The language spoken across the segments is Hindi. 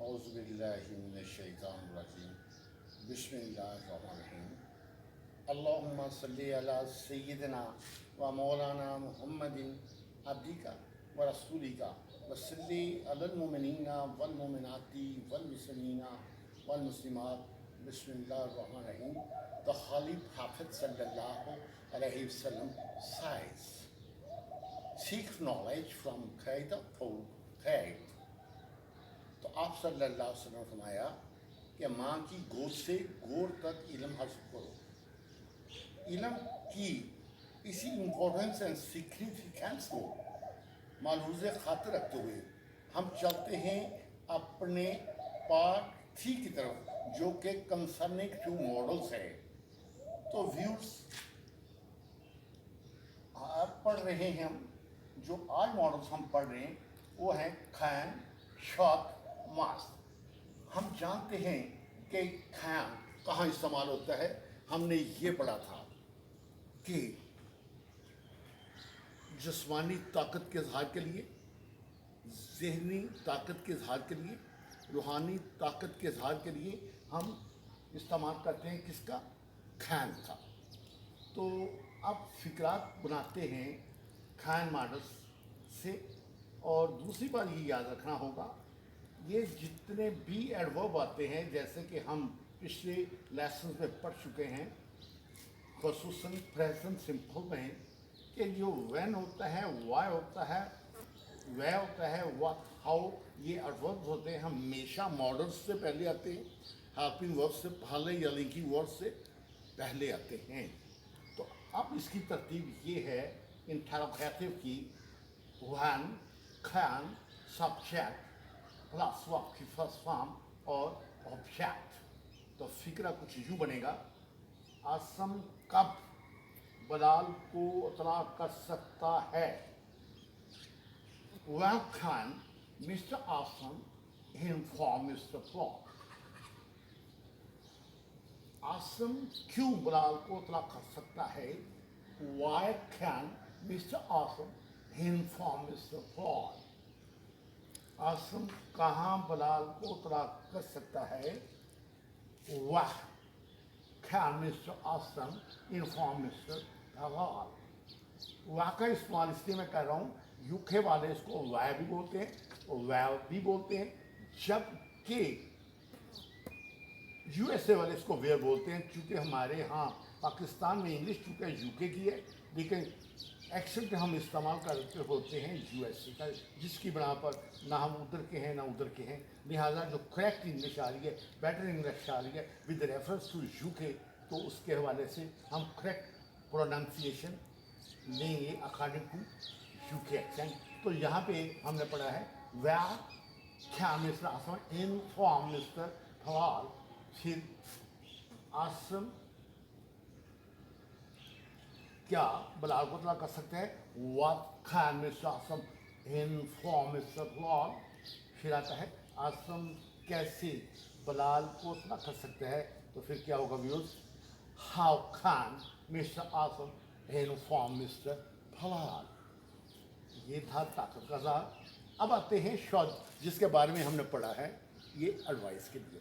औज़ुबिल्लाहिमिनश्शैतानिर्रजीम बिस्मिल्लाहिर्रहमानिर्रहीम अल्लाहुम्मा सल्लि अला सय्यिदिना व मौलाना मुहम्मदिन अब्दिका व रसूलिका व सल्लि अलल मुमिनीना वल मुमिनाती वल मुस्लिमीना वल मुस्लिमात बिस्मिल्लाहिर्रहमानिर्रहीम। The Holy Prophet sallallahu alaihi wasallam says, seek knowledge from Qaida to Qaid। तो आप सल्लल्लाहु अलैहि वसल्लम ने फरमाया कि माँ की गोद से गोर तक इल्म हासिल करो। इल्म की इसी इम्पोर्टेंस एंड सिग्निफिकेंस को मालूज़ खातिर रखते हुए हम चलते हैं अपने पार्ट 3 की तरफ, जो कि कंसर्निंग टू मॉडल्स है। तो व्यूज़ पढ़ रहे हैं हम, जो आज मॉडल्स हम पढ़ रहे हैं वो हैं खैन, शॉक, मास्क। हम जानते हैं कि खैन कहाँ इस्तेमाल होता है। हमने ये पढ़ा था कि जिस्मानी ताकत के इजहार के लिए, ज़हनी ताकत के इजहार के लिए, रूहानी ताकत के इजहार के लिए हम इस्तेमाल करते हैं किसका? खैन का। तो अब फ़िक्रात बनाते हैं खैन मॉडल्स से। और दूसरी बात ये याद रखना होगा, ये जितने भी एडवर्ब आते हैं, जैसे कि हम पिछले लेसन में पढ़ चुके हैं, ख़ुसूसन प्रेजेंट सिंपल में, कि जो व्हेन होता है, वाई होता है, वह होता है, व्हाट, हाउ, ये एडवर्ब्स होते हैं, हमेशा मॉडल्स से पहले आते हैं, हेल्पिंग वर्ब से पहले या लिंकिंग वर्ब से पहले आते हैं। तो अब इसकी तरतीब ये है इंटरोगेटिव की, when, can, subject plus verb की फर्स्ट फॉर्म और ऑब्जेक्ट। तो फिक्रा कुछ यूँ बनेगा, आसम कब बलाल को इतला कर सकता है? When can Mr. Asam inform Mr. Frog? Assam क्यों बलाल को इतला कर सकता है? Why can Mr. Asam inform Mr. Frog? Assam कहाँ बलाल को इतला कर सकता है? Why can Mr. Asam inform Mr. Frog? वाह का इस्तेमाल इसलिए मैं कह रहा हूँ, यूके वाले इसको वाय भी बोलते हैं और वैव भी बोलते हैं, जबकि यूएसए वाले इसको वेयर बोलते हैं। चूँकि हमारे यहाँ पाकिस्तान में इंग्लिश चूँकि यूके की है, लेकिन एक्सेंट हम इस्तेमाल करते होते हैं यूएसए का, जिसकी बना पर ना हम उधर के हैं ना उधर के हैं। लिहाजा जो करेक्ट इंग्लिश आ रही है, बेटर इंग्लिश आ रही है विद रेफरेंस टू यूके, तो उसके हवाले से हम करेक्ट प्रोनाउंसिएशन लेंगे अकॉर्डिंग टू यूके एक्सेंट। तो यहाँ पे हमने पढ़ा है वह क्या mister Asim inform mister Fawal. फिर आसम क्या बलाल को इतला कर सकते हैं? What can mister Asim inform mister Fawal. फिर आता है आसम कैसे बलाल को इतला कर सकते हैं? तो फिर क्या होगा voice? How can mister Asim inform mister Fawal. ये था ताकत का इज़हार। अब आते हैं शब्द जिसके बारे में हमने पढ़ा है, ये एडवाइस के लिए।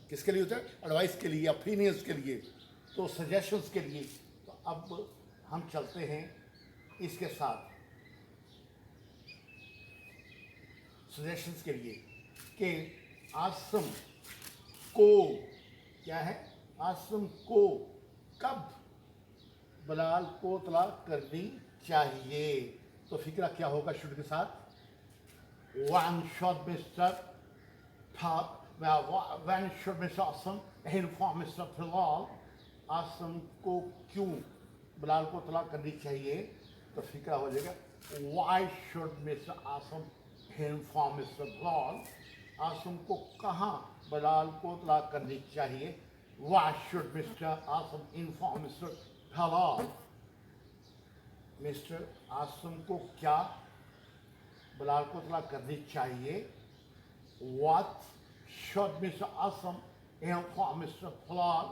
किसके लिए होता है? एडवाइस के लिए, ओपिनियंस के लिए, तो सजेशंस के लिए। तो अब हम चलते हैं इसके साथ सजेशंस के लिए कि आसम को क्या है, आसम को कब बलाल को इतला करनी चाहिए। तो फिक्रा क्या होगा शुड के साथ? When should Mr. Asam inform Mr. Bilal? Assam को क्यों बलाल को इतला करनी चाहिए? तो फिक्रा हो जाएगा Why should Mr. Asam inform Mr. Bilal? Assam को कहाँ बलाल को इतला करनी चाहिए? Why should Mr. Asam inform Mr. Bilal? Mister Asam को क्या बलाल को इतला करनी चाहिए? What should Mr. Asam inform Mr. Bilal?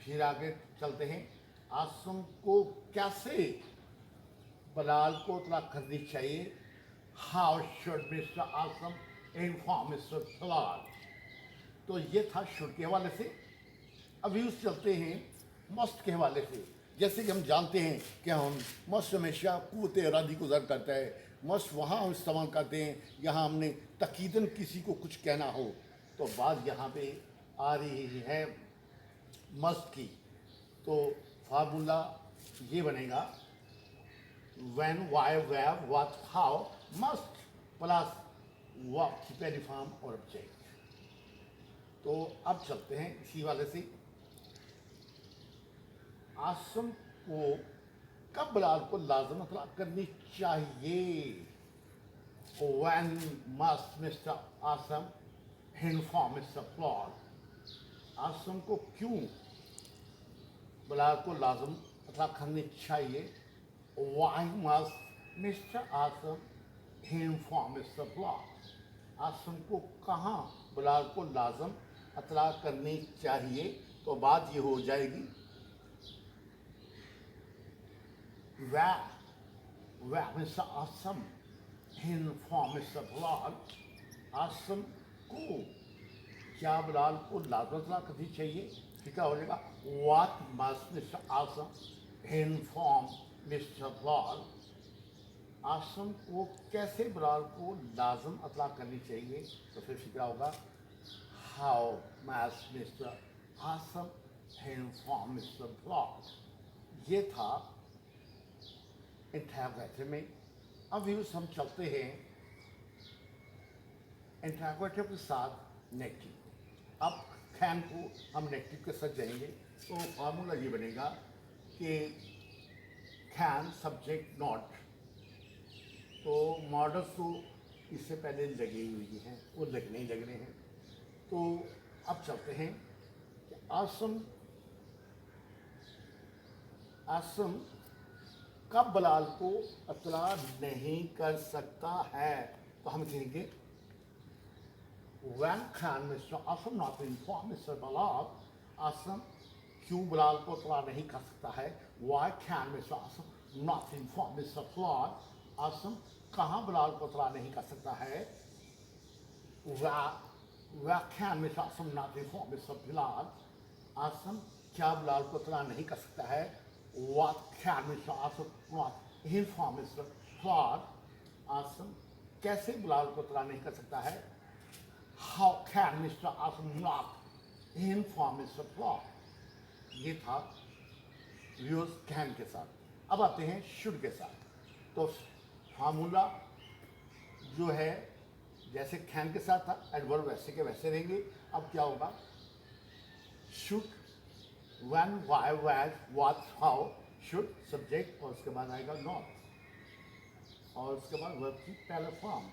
फिर आगे चलते हैं, आसम को कैसे बलाल को इतला करनी चाहिए? How should Mr. Asam inform Mr. Bilal। तो ये था शुड के हवाले से। अभी उस चलते हैं मस्त के हवाले से। जैसे कि हम जानते हैं कि हम मस्त हमेशा क़ुव्वत इरादी को ज़र करता है। मस्त वहाँ हम इस्तेमाल करते हैं यहाँ हमने तकीदन किसी को कुछ कहना हो। तो बात यहाँ पे आ रही है मस्ट की। तो फार्मूला ये बनेगा when, why, where, what, how, must plus verb की पहली फॉर्म और ऑब्जेक्ट। तो अब चलते हैं इसी वाले से। आसम को कब बिलाल को लाज़िम इतलाक़ करनी चाहिए? When must Mr. Assam inform Mr. Bilal। Assam को क्यों बिलाल को लाज़िम इतलाक़ करनी चाहिए? Why must Mr. Assam inform Mr. Bilal। Assam को कहाँ बिलाल को लाज़िम इतलाक़ करनी चाहिए? तो बात ये हो जाएगी where Mr. Assam inform Mr. Bilal। Assam को क्या बिलाल को लाज़िम इतलाक़ करनी चाहिए? ठीक है, हो जाएगा what must Mr. Assam inform Mr. Bilal। Assam को कैसे बिलाल को लाज़िम इतलाक़ करनी चाहिए? तो फिर क्या होगा how must Mr. Assam inform Mr. Bilal। ये था इंटररोगेटिव में। अब हम चलते हैं इंटररोगेटिव के साथ नेगेटिव। अब कैन को हम नेगेटिव के साथ जाएंगे। तो फार्मूला ये बनेगा कि कैन सब्जेक्ट नॉट। तो मॉडल्स तो इससे पहले लगे हुए हैं, वो लगने ही लग रहे हैं। तो अब चलते हैं कि आसम कब बिलाल को इत्तला नहीं कर सकता है? तो हम कहेंगे when can Mr. Assam not inform Mr. Bilal। Assam क्यों बिलाल को इत्तला नहीं कर सकता है? Why can Mr. Assam not inform Mr. Bilal। Assam कहाँ बिलाल को इत्तला नहीं कर सकता है? where can Mr. Assam not inform Mr. Bilal। Assam क्या बिलाल को इत्तला नहीं कर सकता है? what can Mr. Assam not inform Mr. Bilal। Assam कैसे बिलाल को इत्तला नहीं कर सकता है? how can Mr. Assam not inform Mr. Bilal। ये था व्यूज कैन के साथ। अब आते हैं शुड के साथ। तो फार्मूला जो है जैसे कैन के साथ था, एडवर्ब वैसे के वैसे रहेंगे। अब क्या होगा should when, why, where, what, how, should subject और उसके बाद आएगा नॉट और उसके बाद वर्ब की पहला फॉर्म।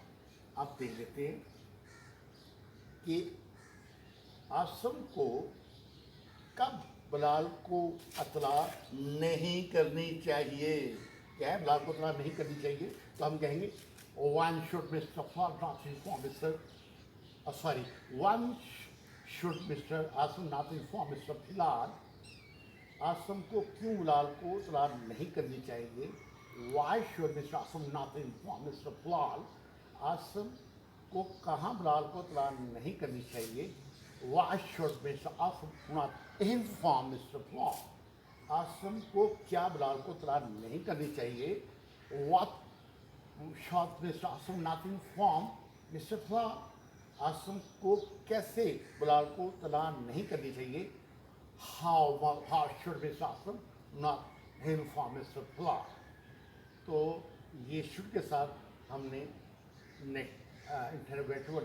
अब देख लेते हैं कि आसम को कब बिलाल को इत्तला नहीं करनी चाहिए। क्या है, बिलाल को इत्तला नहीं करनी चाहिए? तो हम कहेंगे when should Mr. Bilal not inform Mr. when should Mr. Assam not inform Mr. Bilal। Assam को क्यों बिलाल को इत्तला नहीं करनी चाहिए? Why should Mr. Assam not inform Mr. Bilal। Assam को कहाँ बिलाल को इत्तला नहीं करनी चाहिए? Why should Mr. Assam not inform Mr. Bilal। Assam को क्या बिलाल को इत्तला नहीं करनी चाहिए? What should Mr. Assam not inform Mr. Bilal। Assam को कैसे बिलाल को इत्तला नहीं करनी चाहिए? how should Mr. Assam not inform Mr. Bilal। तो ये शुड के साथ हमने इंटरोगेटिव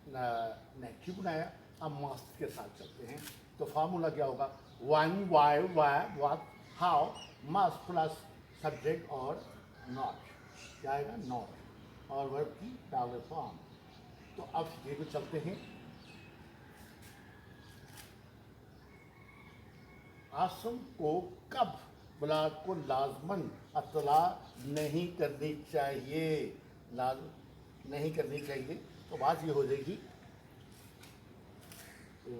नेगेटिव बनाया। अब मस्ट के साथ चलते हैं। तो फार्मूला क्या होगा when, why, where, what, how, must plus subject और नॉट। क्या आएगा नॉट और वर्ब की पहले फॉर्म। तो अब ये भी चलते हैं। आसम को कब बिलाल को लाजमन इत्तला नहीं करनी चाहिए? नहीं करनी चाहिए। तो बात ये हो जाएगी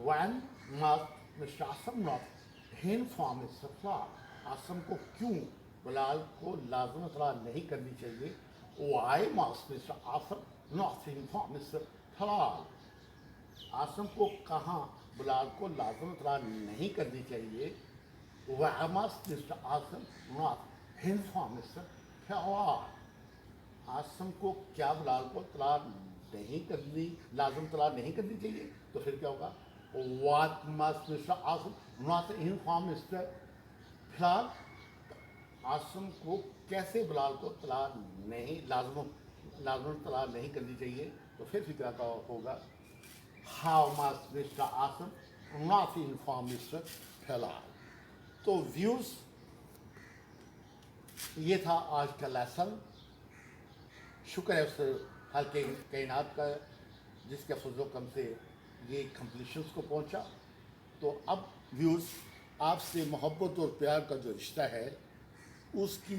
when must Mr. Assam not inform Mr. Bilal। Assam को क्यों बिलाल को लाजमन इत्तला नहीं करनी चाहिए? Why must Mr. Asam not inform Mr. Talal? Assam को कहाँ बिलाल को लाजम इतला नहीं करनी चाहिए? Why must Mr. Asam not inform Mr. Talal? Assam को क्या बिलाल को इतला नहीं करनी, लाजम इतला नहीं करनी चाहिए? तो फिर क्या होगा? What must Mr. Asam not inform Mr. Talal? Assam को कैसे बिलाल को तला नहीं लाजम तला नहीं करनी चाहिए? तो फिर क्या होगा? How must mister Asim not inform mister Falal? तो व्यूज, ये था आज का लेसन। शुक्र है उस हल्के कायनात का जिसके फजलो कम से ये कंप्लीशंस को पहुंचा। तो अब व्यूज, आपसे मोहब्बत और प्यार का जो रिश्ता है उसकी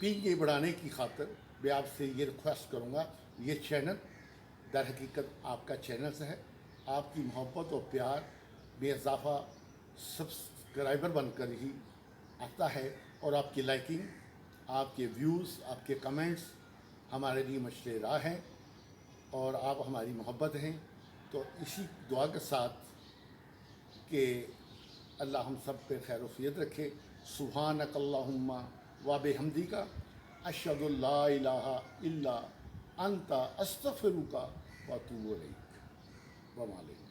पींगे बढ़ाने की खातिर मैं आपसे ये रिक्वेस्ट करूँगा, ये चैनल दर हकीकत आपका चैनल से है। आपकी मोहब्बत और प्यार बेइजाफा सब्सक्राइबर बनकर ही आता है और आपकी लाइकिंग, आपके व्यूज़, आपके कमेंट्स हमारे लिए मशले राह हैं और आप हमारी मोहब्बत हैं। तो इसी दुआ के साथ कि अल्लाह हम सब पे खैर वफ़ियत रखे। सुब्हानक अल्लाहुम्मा व बिहम्दिका अशहदु ला इलाहा इल्ला अंता अस्तगफिरुका व अतूबु इलैक। व अलैकुम।